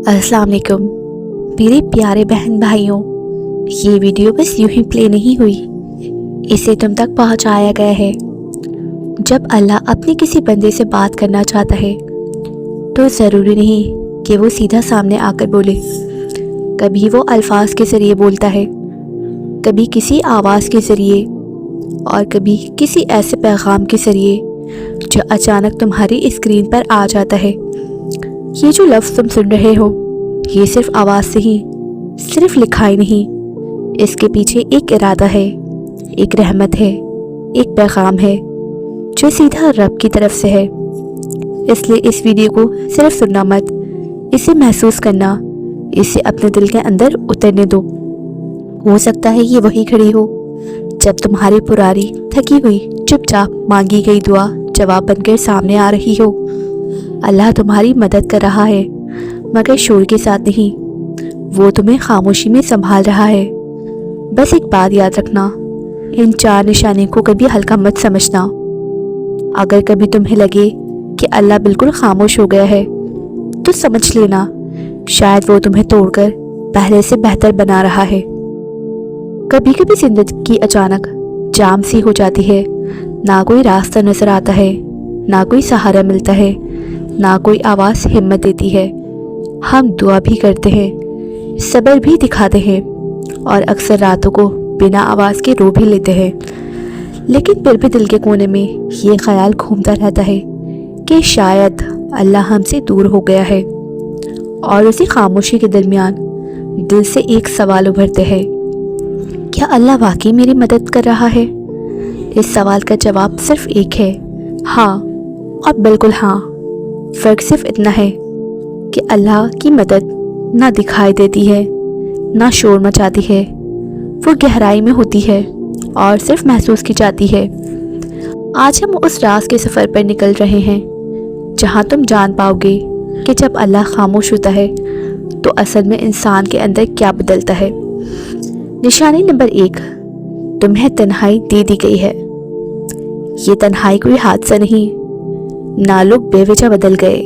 अस्सलाम वालेकुम मेरे प्यारे बहन भाइयों। ये वीडियो बस यूं ही प्ले नहीं हुई, इसे तुम तक पहुंचाया गया है। जब अल्लाह अपने किसी बंदे से बात करना चाहता है तो ज़रूरी नहीं कि वो सीधा सामने आकर बोले। कभी वो अल्फाज के ज़रिए बोलता है, कभी किसी आवाज़ के ज़रिए और कभी किसी ऐसे पैगाम के ज़रिए जो अचानक तुम्हारी स्क्रीन पर आ जाता है। ये जो लफ्ज़ तुम सुन रहे हो, ये सिर्फ आवाज़ से ही, सिर्फ लिखाई नहीं, इसके पीछे एक इरादा है, एक रहमत है, एक पैगाम है जो सीधा रब की तरफ से है। इसलिए इस वीडियो को सिर्फ सुनना मत, इसे महसूस करना, इसे अपने दिल के अंदर उतरने दो। हो सकता है ये वही खड़ी हो जब तुम्हारी पुरानी थकी हुई चुपचाप मांगी गई दुआ जवाब बनकर सामने आ रही हो। अल्लाह तुम्हारी मदद कर रहा है, मगर शोर के साथ नहीं। वो तुम्हें खामोशी में संभाल रहा है। बस एक बात याद रखना, इन 4 निशानी को कभी हल्का मत समझना। अगर कभी तुम्हें लगे कि अल्लाह बिल्कुल खामोश हो गया है तो समझ लेना, शायद वो तुम्हें तोड़कर पहले से बेहतर बना रहा है। कभी कभी जिंदगी अचानक जाम सी हो जाती है, ना कोई रास्ता नजर आता है, ना कोई सहारा मिलता है, ना कोई आवाज़ हिम्मत देती है। हम दुआ भी करते हैं, सब्र भी दिखाते हैं और अक्सर रातों को बिना आवाज़ के रो भी लेते हैं। लेकिन फिर भी दिल के कोने में ये ख्याल घूमता रहता है कि शायद अल्लाह हमसे दूर हो गया है। और उसी खामोशी के दरमियान दिल से एक सवाल उभरते हैं, क्या अल्लाह वाकई मेरी मदद कर रहा है? इस सवाल का जवाब सिर्फ एक है, हाँ और बिल्कुल हाँ। फ़र्क सिर्फ इतना है कि अल्लाह की मदद ना दिखाई देती है, ना शोर मचाती है, वो गहराई में होती है और सिर्फ महसूस की जाती है। आज हम उस राज के सफ़र पर निकल रहे हैं जहाँ तुम जान पाओगे कि जब अल्लाह खामोश होता है तो असल में इंसान के अंदर क्या बदलता है। निशानी नंबर 1, तुम्हें तन्हाई दे दी गई है। ये तन्हाई कोई हादसा नहीं, ना लोग बेवजह बदल गए,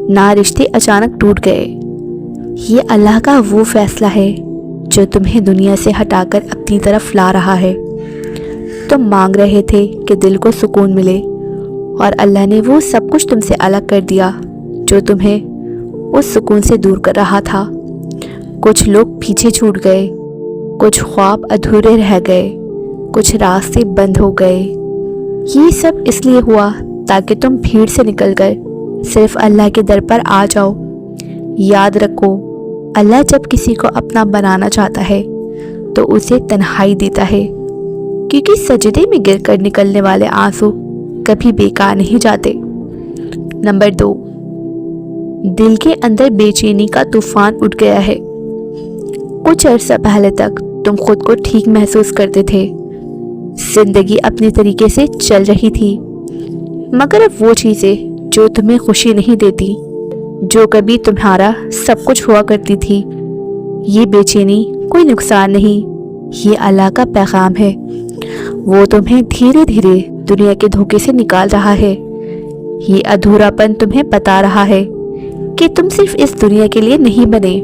ना रिश्ते अचानक टूट गए। ये अल्लाह का वो फैसला है जो तुम्हें दुनिया से हटाकर अपनी तरफ ला रहा है। तुम मांग रहे थे कि दिल को सुकून मिले और अल्लाह ने वो सब कुछ तुमसे अलग कर दिया जो तुम्हें उस सुकून से दूर कर रहा था। कुछ लोग पीछे छूट गए, कुछ ख्वाब अधूरे रह गए, कुछ रास्ते बंद हो गए। ये सब इसलिए हुआ ताकि तुम भीड़ से निकलकर सिर्फ अल्लाह के दर पर आ जाओ। याद रखो, अल्लाह जब किसी को अपना बनाना चाहता है तो उसे तन्हाई देता है, क्योंकि सजदे में गिरकर निकलने वाले आंसू कभी बेकार नहीं जाते। नंबर 2, दिल के अंदर बेचैनी का तूफान उठ गया है। कुछ अर्सा पहले तक तुम खुद को ठीक महसूस करते थे, जिंदगी अपने तरीके से चल रही थी, मगर अब वो चीज़ें जो तुम्हें खुशी नहीं देती, जो कभी तुम्हारा सब कुछ हुआ करती थी, ये बेचैनी कोई नुकसान नहीं, ये अल्लाह का पैगाम है। वो तुम्हें धीरे धीरे दुनिया के धोखे से निकाल रहा है। ये अधूरापन तुम्हें बता रहा है कि तुम सिर्फ इस दुनिया के लिए नहीं बने।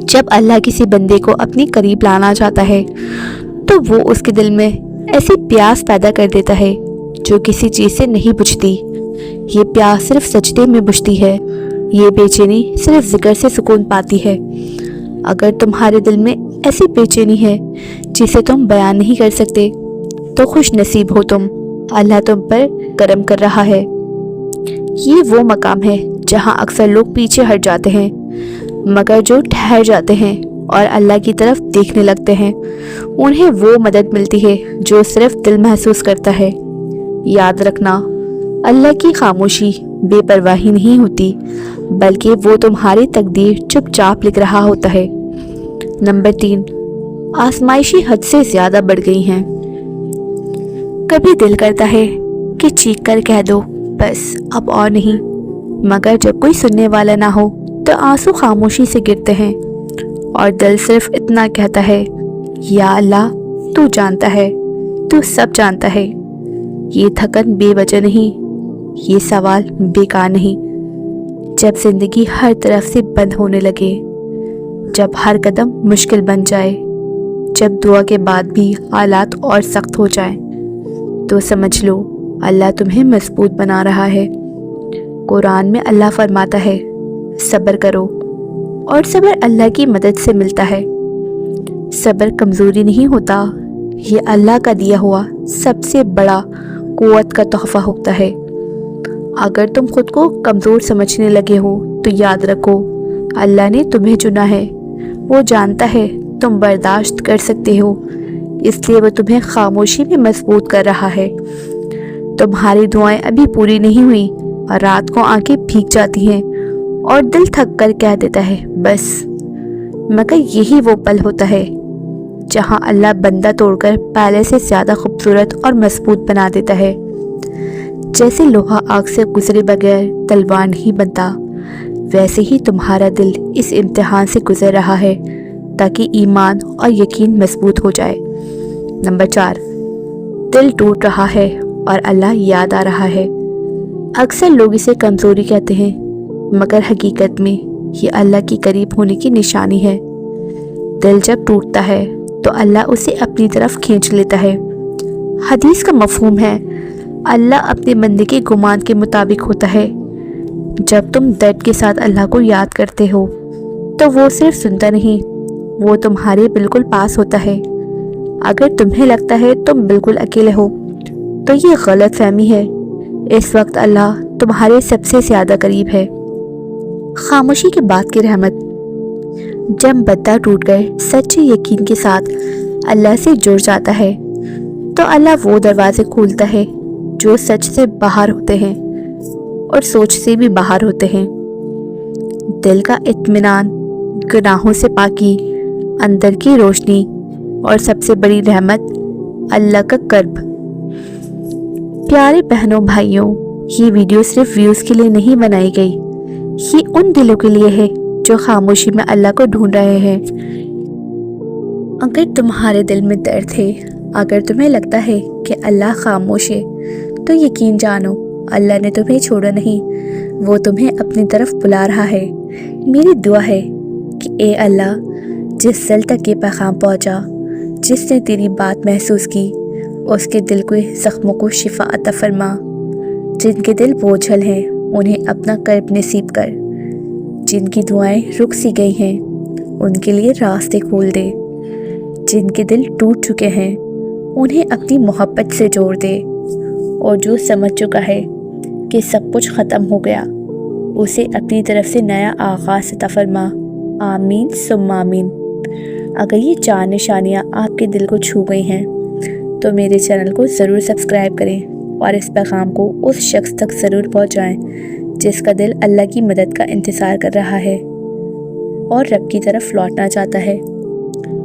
जब अल्लाह किसी बंदे को अपने करीब लाना चाहता है तो वो उसके दिल में ऐसी प्यास पैदा कर देता है जो किसी चीज़ से नहीं बुझती। ये प्यास सिर्फ सजदे में बुझती है, ये बेचैनी सिर्फ जिक्र से सुकून पाती है। अगर तुम्हारे दिल में ऐसी बेचैनी है जिसे तुम बयान नहीं कर सकते तो खुश नसीब हो तुम, अल्लाह तुम पर करम कर रहा है। ये वो मकाम है जहाँ अक्सर लोग पीछे हट जाते हैं, मगर जो ठहर जाते हैं और अल्लाह की तरफ देखने लगते हैं, उन्हें वो मदद मिलती है जो सिर्फ दिल महसूस करता है। याद रखना, अल्लाह की खामोशी बेपरवाही नहीं होती, बल्कि वो तुम्हारी तकदीर चुपचाप लिख रहा होता है। नंबर 3, आजमाइशी हद से ज़्यादा बढ़ गई हैं। कभी दिल करता है कि चीख कर कह दो बस अब और नहीं, मगर जब कोई सुनने वाला ना हो तो आंसू खामोशी से गिरते हैं और दिल सिर्फ इतना कहता है, या अल्लाह तू जानता है, तू सब जानता है। ये थकन बेवजह नहीं, ये सवाल बेकार नहीं। जब जिंदगी हर तरफ से बंद होने लगे, जब हर कदम मुश्किल बन जाए, जब दुआ के बाद भी हालात और सख्त हो जाए, तो समझ लो अल्लाह तुम्हें मजबूत बना रहा है। कुरान में अल्लाह फरमाता है, सब्र करो, और सब्र अल्लाह की मदद से मिलता है। सब्र कमज़ोरी नहीं होता, ये अल्लाह का दिया हुआ सबसे बड़ा कुव्वत का तोहफ़ा होता है। अगर तुम खुद को कमज़ोर समझने लगे हो तो याद रखो, अल्लाह ने तुम्हें चुना है। वो जानता है तुम बर्दाश्त कर सकते हो, इसलिए वो तुम्हें खामोशी में मजबूत कर रहा है। तुम्हारी दुआएं अभी पूरी नहीं हुई और रात को आंखें भीग जाती हैं और दिल थक कर कह देता है बस, मगर यही वो पल होता है जहां अल्लाह बंदा तोड़कर पहले से ज़्यादा खूबसूरत और मजबूत बना देता है। जैसे लोहा आग से गुजरे बगैर तलवार नहीं बनता, वैसे ही तुम्हारा दिल इस इम्तिहान से गुजर रहा है ताकि ईमान और यकीन मजबूत हो जाए। नंबर 4, दिल टूट रहा है और अल्लाह याद आ रहा है। अक्सर लोग इसे कमज़ोरी कहते हैं, मगर हकीकत में ये अल्लाह की करीब होने की निशानी है। दिल जब टूटता है तो अल्लाह उसे अपनी तरफ खींच लेता है। हदीस का मफहूम है, अल्लाह अपने बंदे के गुमान के मुताबिक होता है। जब तुम दर्द के साथ अल्लाह को याद करते हो तो वो सिर्फ सुनता नहीं, वो तुम्हारे बिल्कुल पास होता है। अगर तुम्हें लगता है तुम बिल्कुल अकेले हो तो ये गलत फहमी है। इस वक्त अल्लाह तुम्हारे सबसे ज़्यादा करीब है। खामोशी के बाद की रहमत। जब बंदा टूट कर सच्चे यकीन के साथ अल्लाह से जुड़ जाता है तो अल्लाह वो दरवाजे खोलता है जो सच से बाहर होते हैं और सोच से भी बाहर होते हैं। दिल का इत्मीनान, गुनाहों से पाकी, अंदर की रोशनी और सबसे बड़ी रहमत अल्लाह का कर्ब। प्यारे बहनों भाइयों, ये वीडियो सिर्फ व्यूज़ के लिए नहीं बनाई गई, ये उन दिलों के लिए है जो खामोशी में अल्लाह को ढूंढ रहे हैं। अगर तुम्हारे दिल में दर्द है, अगर तुम्हें लगता है कि अल्लाह खामोश है, तो यकीन जानो अल्लाह ने तुम्हें छोड़ा नहीं, वो तुम्हें अपनी तरफ बुला रहा है। मेरी दुआ है कि ए अल्लाह, जिस दिल तक ये पैगाम पहुंचा, जिसने तेरी बात महसूस की, उसके दिल के ज़ख्मों को शिफा अता फरमा। जिनके दिल बोझल हैं उन्हें अपना कर्ब नसीब कर। जिनकी दुआएं रुक सी गई हैं उनके लिए रास्ते खोल दे। जिनके दिल टूट चुके हैं उन्हें अपनी मोहब्बत से जोड़ दे। और जो समझ चुका है कि सब कुछ ख़त्म हो गया, उसे अपनी तरफ से नया आगाज़ अता फरमा। आमीन सुम्मा आमीन। अगर ये 4 निशानियाँ आपके दिल को छू गई हैं तो मेरे चैनल को ज़रूर सब्सक्राइब करें और इस पैगाम को उस शख्स तक ज़रूर पहुँचाएँ जिसका दिल अल्लाह की मदद का इंतज़ार कर रहा है और रब की तरफ लौटना चाहता है।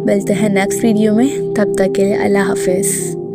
मिलते हैं नेक्स्ट वीडियो में, तब तक के लिए अल्लाह हाफ़िज़।